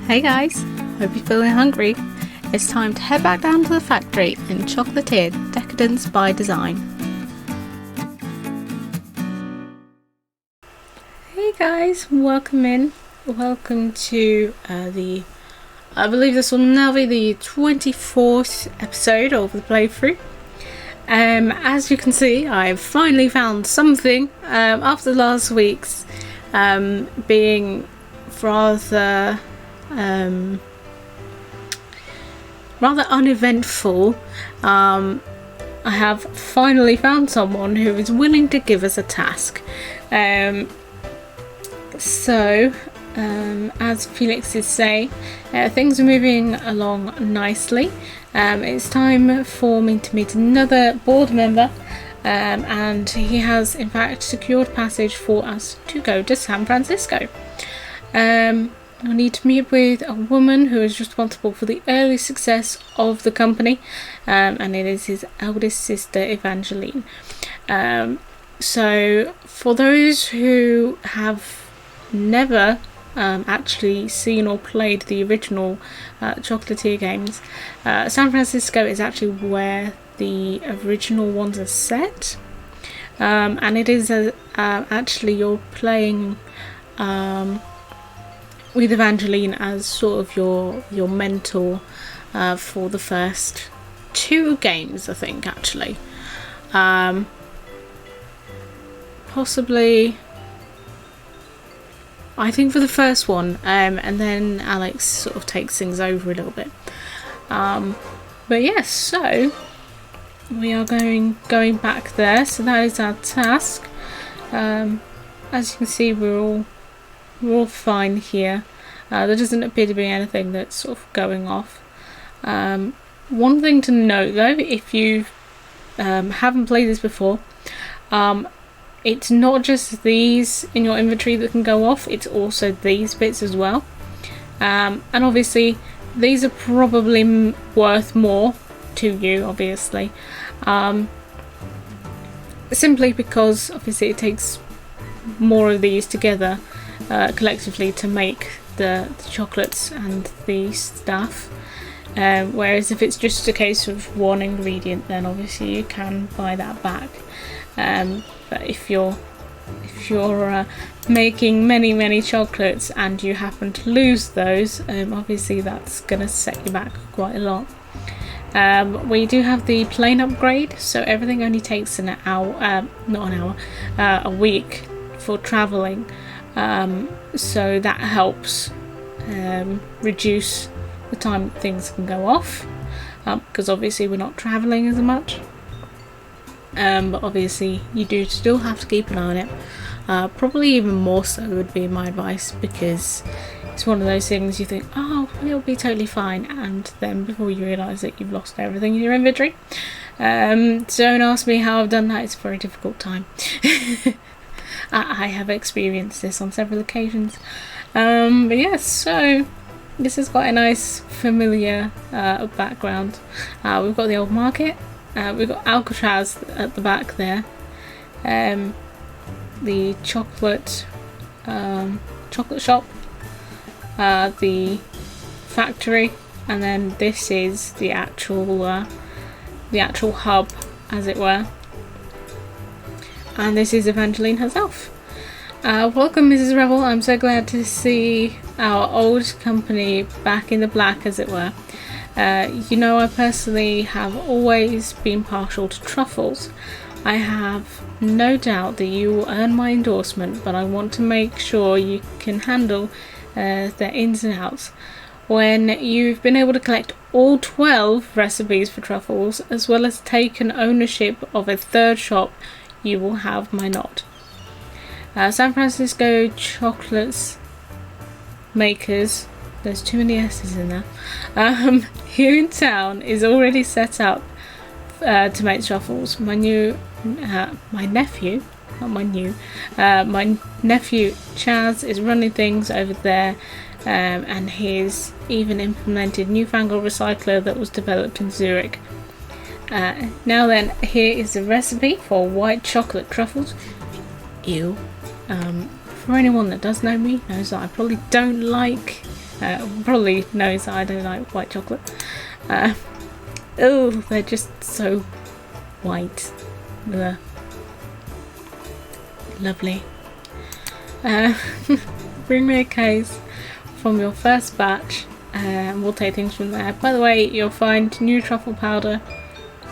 Hey guys, hope you're feeling hungry. It's time to head back down to the factory in Chocolatier Decadence by Design. Hey guys, welcome in. Welcome to I believe this will now be the 24th episode of the playthrough. As you can see, I've finally found something after last week's being rather uneventful. I have finally found someone who is willing to give us a task. So as Felix is saying, things are moving along nicely. It's time for me to meet another board member, and he has in fact secured passage for us to go to San Francisco. I need to meet with a woman who is responsible for the early success of the company, and it is his eldest sister, Evangeline. So for those who have never actually seen or played the original Chocolatier games, San Francisco is actually where the original ones are set, and it is actually you're playing with Evangeline as sort of your mentor for the first two games, I think, actually. Possibly, I think for the first one, and then Alex sort of takes things over a little bit. But yes, so we are going back there. So that is our task. As you can see, we're all fine here. There doesn't appear to be anything that's sort of going off. One thing to note though, if you haven't played this before, it's not just these in your inventory that can go off, it's also these bits as well. And obviously these are probably worth more to you, obviously. Simply because obviously it takes more of these together collectively to make the chocolates and the stuff, whereas if it's just a case of one ingredient, then obviously you can buy that back. But if you're making many chocolates and you happen to lose those, obviously that's gonna set you back quite a lot. We do have the plane upgrade, so everything only takes an hour, not an hour, a week for traveling. So that helps reduce the time things can go off, because obviously we're not travelling as much. But obviously you do still have to keep an eye on it. Probably even more so would be my advice, because it's one of those things you think, oh, it'll be totally fine, and then before you realise that you've lost everything in your inventory. Don't ask me how I've done that, it's a very difficult time. I have experienced this on several occasions. But yes, so this has got a nice familiar background. We've got the old market, we've got Alcatraz at the back there, the chocolate shop, the factory, and then this is the actual hub, as it were. And this is Evangeline herself. Welcome, Mrs. Rebel. I'm so glad to see our old company back in the black, as it were. You know, I personally have always been partial to truffles. I have no doubt that you will earn my endorsement, but I want to make sure you can handle their ins and outs. When you've been able to collect all 12 recipes for truffles, as well as taken ownership of a third shop, you will have my nod. San Francisco chocolates makers, there's too many S's in there, here in town is already set up to make truffles. My nephew Chaz is running things over there, and he's even implemented newfangled recycler that was developed in Zurich. Now then, here is the recipe for white chocolate truffles. Ew. For anyone that does know me knows that I probably don't like Probably knows that I don't like white chocolate. Oh, they're just so white. Ugh. Lovely. Bring me a case from your first batch, and we'll take things from there. By the way, you'll find new truffle powder.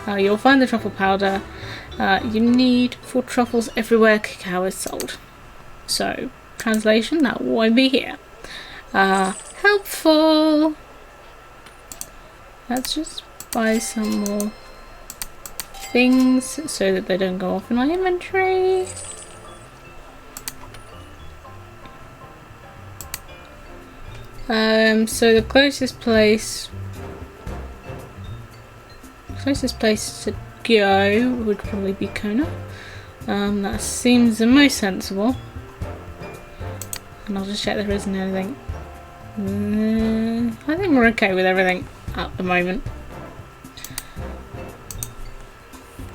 You'll find the truffle powder you need for truffles everywhere cacao is sold. So, translation, that won't be here. Helpful! Let's just buy some more things so that they don't go off in my inventory. So the closest place to go would probably be Kona. That seems the most sensible. And I'll just check there isn't anything. I think we're okay with everything at the moment.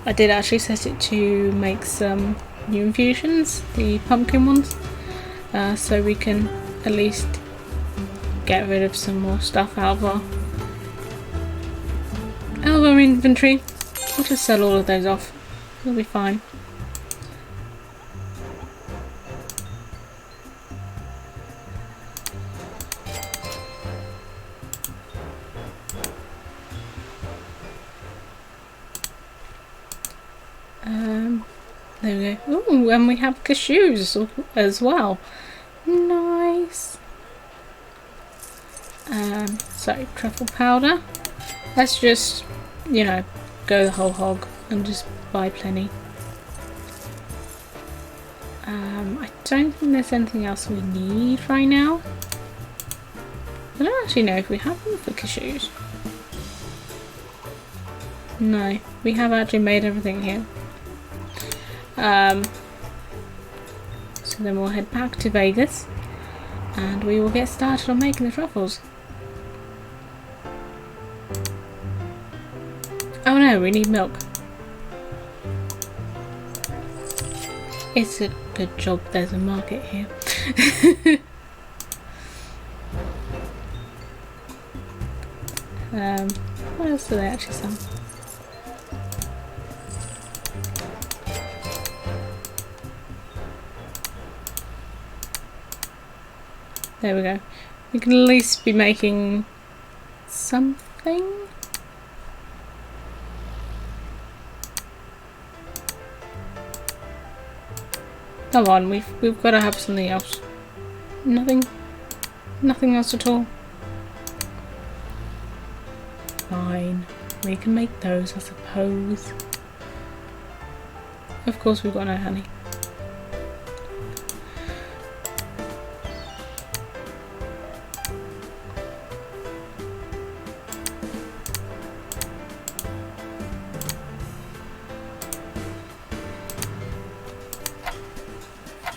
I did actually set it to make some new infusions, the pumpkin ones, so we can at least get rid of some more stuff out of our inventory. We'll just sell all of those off. It'll be fine. There we go. Ooh, and we have cashews as well. Nice. So truffle powder. Let's just, you know, go the whole hog and just buy plenty. I don't think there's anything else we need right now. I don't actually know if we have them for cashews. No, we have actually made everything here. So then we'll head back to Vegas and we will get started on making the truffles. Oh no, we need milk. It's a good job there's a market here. What else do they actually sell? There we go. We can at least be making something. Come on, we've got to have something else. Nothing else at all. Fine, we can make those, I suppose. Of course, we've got no honey.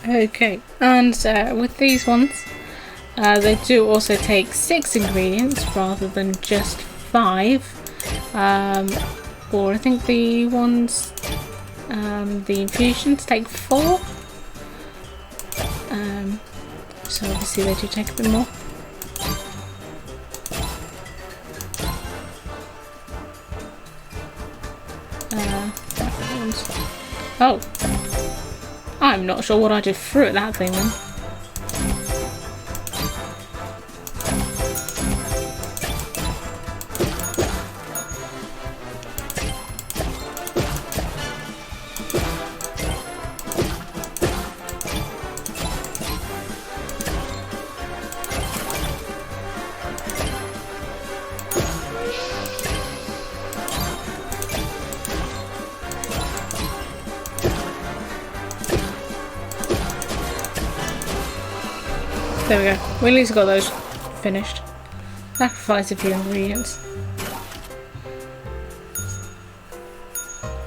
Okay, and with these ones, they do also take 6 ingredients rather than just 5. Or I think the ones, the infusions take 4. So obviously they do take a bit more. Oh! I'm not sure what I just threw at that thing then. There we go. We at least got those finished. Sacrifice a few ingredients.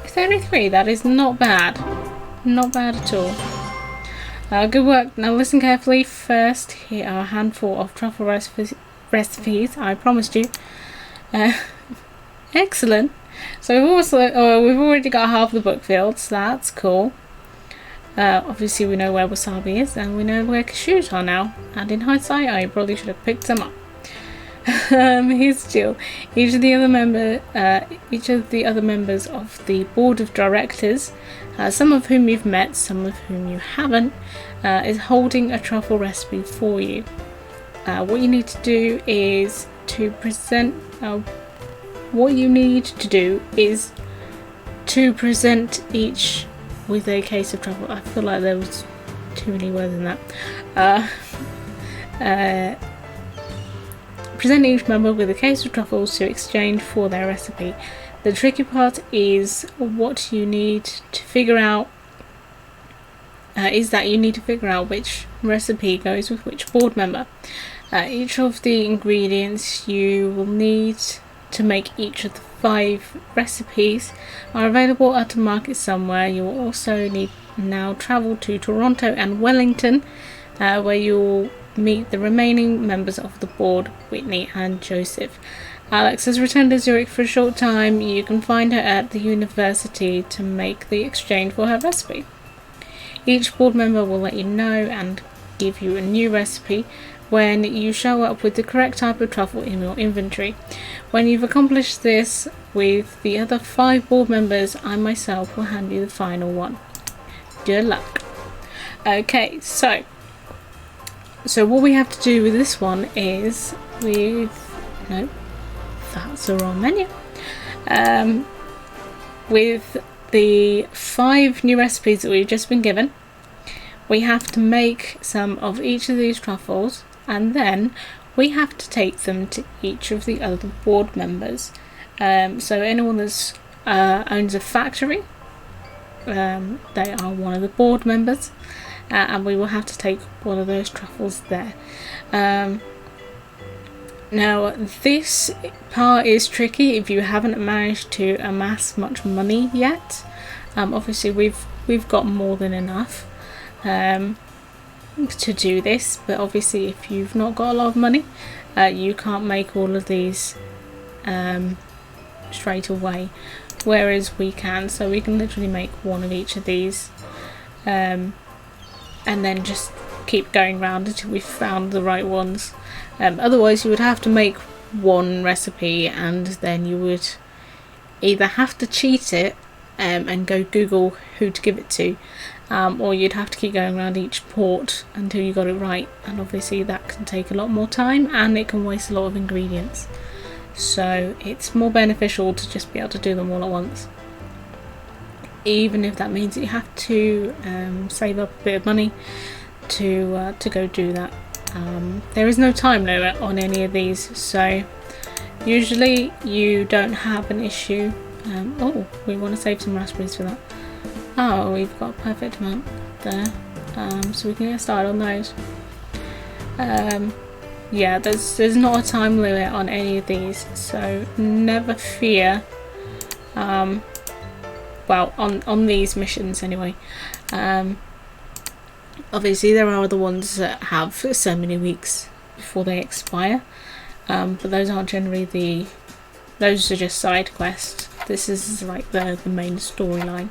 It's only 3. That is not bad. Not bad at all. Good work. Now listen carefully. First, here are a handful of truffle recipes. I promised you. Excellent. So we've already got half the book filled, so that's cool. Obviously we know where Wasabi is, and we know where cashews are now, and in hindsight I probably should have picked them up. Here's the deal. Each of the other members of the board of directors, some of whom you've met, some of whom you haven't, is holding a truffle recipe for you. What you need to do is to present each with a case of truffle. I feel like there was too many words in that. Present each member with a case of truffles to exchange for their recipe. The tricky part is what you need to figure out which recipe goes with which board member. Each of the ingredients you will need to make each of the 5 recipes are available at a market somewhere. You will also need now travel to Toronto and Wellington, where you'll meet the remaining members of the board, Whitney and Joseph. Alex has returned to Zurich for a short time. You can find her at the university to make the exchange for her recipe. Each board member will let you know and give you a new recipe when you show up with the correct type of truffle in your inventory. When you've accomplished this with the other 5 board members, I myself will hand you the final one. Good luck. Okay, so what we have to do with this one is that's the wrong menu. With the 5 new recipes that we've just been given, we have to make some of each of these truffles, and then we have to take them to each of the other board members. So anyone that owns a factory, they are one of the board members, and we will have to take one of those truffles there. Now this part is tricky if you haven't managed to amass much money yet. Obviously we've got more than enough to do this, but obviously if you've not got a lot of money, you can't make all of these straight away, whereas we can. So we can literally make one of each of these, and then just keep going round until we've found the right ones. Otherwise you would have to make one recipe, and then you would either have to cheat it and go Google who to give it to, or you'd have to keep going around each port until you got it right, and obviously that can take a lot more time and it can waste a lot of ingredients. So it's more beneficial to just be able to do them all at once, even if that means that you have to save up a bit of money to go do that. There is no time limit on any of these, so usually you don't have an issue. Oh, we want to save some raspberries for that. Oh, we've got a perfect amount there, so we can get started on those. Yeah, there's not a time limit on any of these, so never fear. Well, on these missions anyway. Obviously there are other ones that have so many weeks before they expire, but those aren't generally those are just side quests. This is like the main storyline,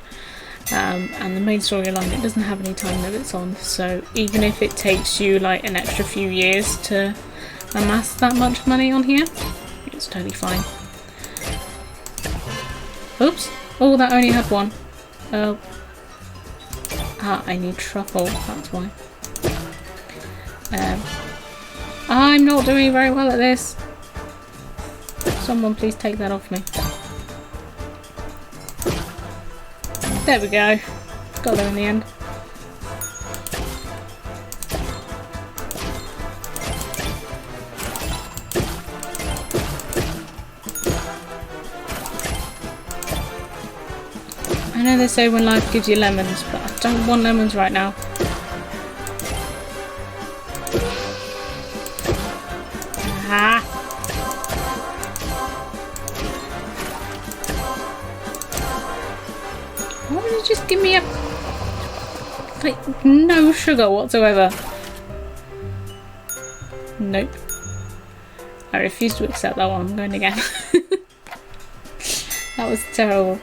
and the main storyline, it doesn't have any time limits on, so even if it takes you like an extra few years to amass that much money on here, it's totally fine. Oops, oh, that only had one. Oh. I need truffle, that's why. I'm not doing very well at this. Someone please take that off me. There we go. Got there in the end. I know they say when life gives you lemons, but I don't want lemons right now. Aha! Why would you just give me like no sugar whatsoever? Nope. I refuse to accept that one. I'm going again. That was terrible.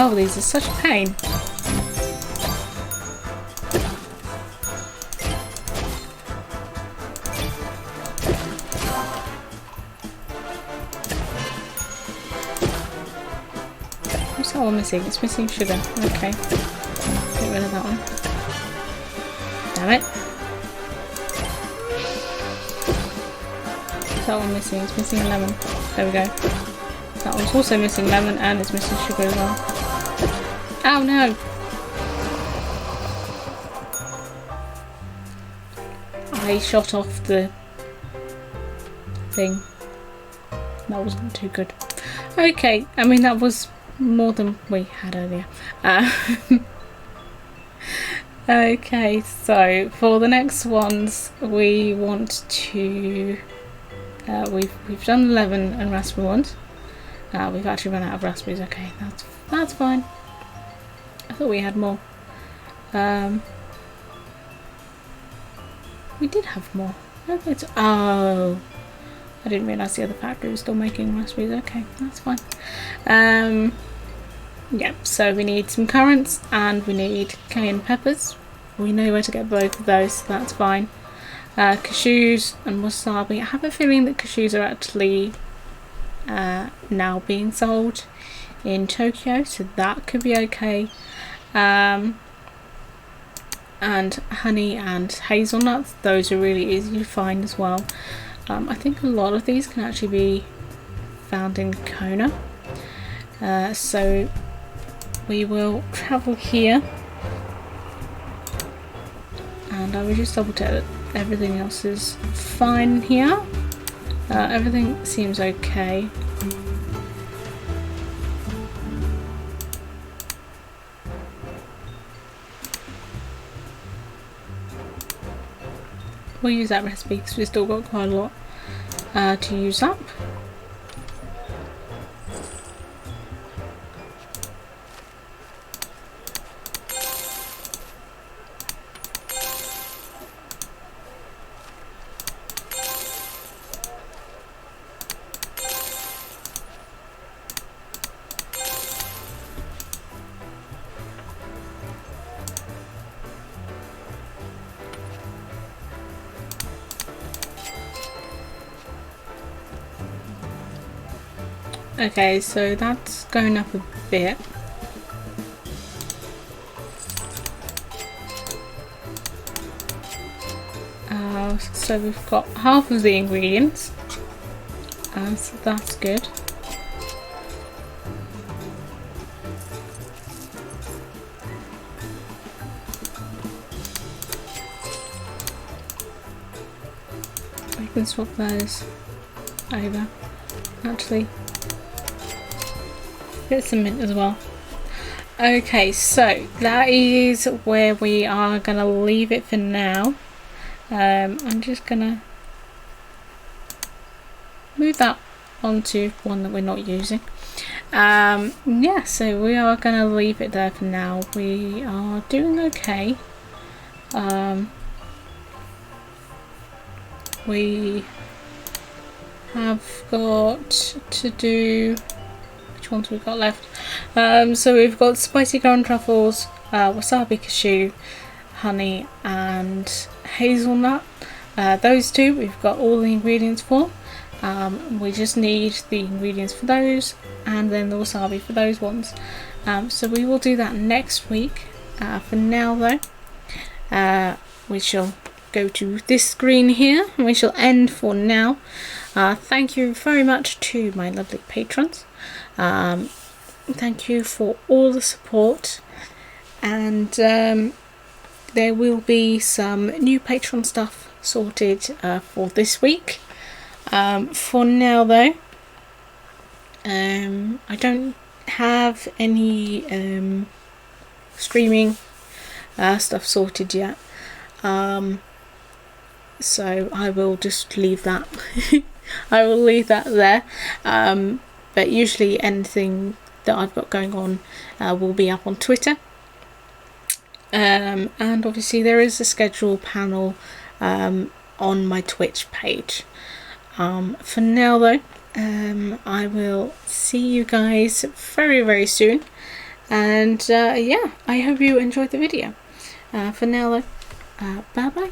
Oh, these are such a pain. What's that one missing? It's missing sugar. Okay. Get rid of that one. Damn it. What's that one missing? It's missing lemon. There we go. That one's also missing lemon and it's missing sugar as well. Oh no! I shot off the thing. That wasn't too good. Okay, I mean that was more than we had earlier. Okay, so for the next ones we want to we've done lemon and raspberry ones. We've actually run out of raspberries. Okay, that's fine. I thought we had more. We did have more. Oh, I didn't realise the other factory was still making raspberries. Okay, that's fine. Yeah, so we need some currants and we need cayenne peppers. We know where to get both of those, so that's fine. Cashews and wasabi. I have a feeling that cashews are actually now being sold in Tokyo, so that could be okay. And honey and hazelnuts, those are really easy to find as well. I think a lot of these can actually be found in Kona. So we will travel here and I will just double check that everything else is fine here. Everything seems okay. We'll use that recipe because we've still got quite a lot to use up. Okay, so that's going up a bit. So we've got half of the ingredients, so that's good. We can swap those over. Actually, get some mint as well. Okay, so that is where we are gonna leave it for now. I'm just gonna move that onto one that we're not using. Yeah, so we are gonna leave it there for now. We are doing okay. We have got to do, which ones we've got left? So we've got spicy currant truffles, wasabi cashew, honey and hazelnut. Those two we've got all the ingredients for. We just need the ingredients for those and then the wasabi for those ones. So we will do that next week. For now though, we shall go to this screen here and we shall end for now. Thank you very much to my lovely patrons. Thank you for all the support, and there will be some new Patreon stuff sorted for this week. For now though, I don't have any streaming stuff sorted yet, so I will just leave that. I will leave that there, but usually anything that I've got going on will be up on Twitter. And obviously there is a schedule panel on my Twitch page. For now though, I will see you guys very soon. And yeah, I hope you enjoyed the video. For now though, bye bye.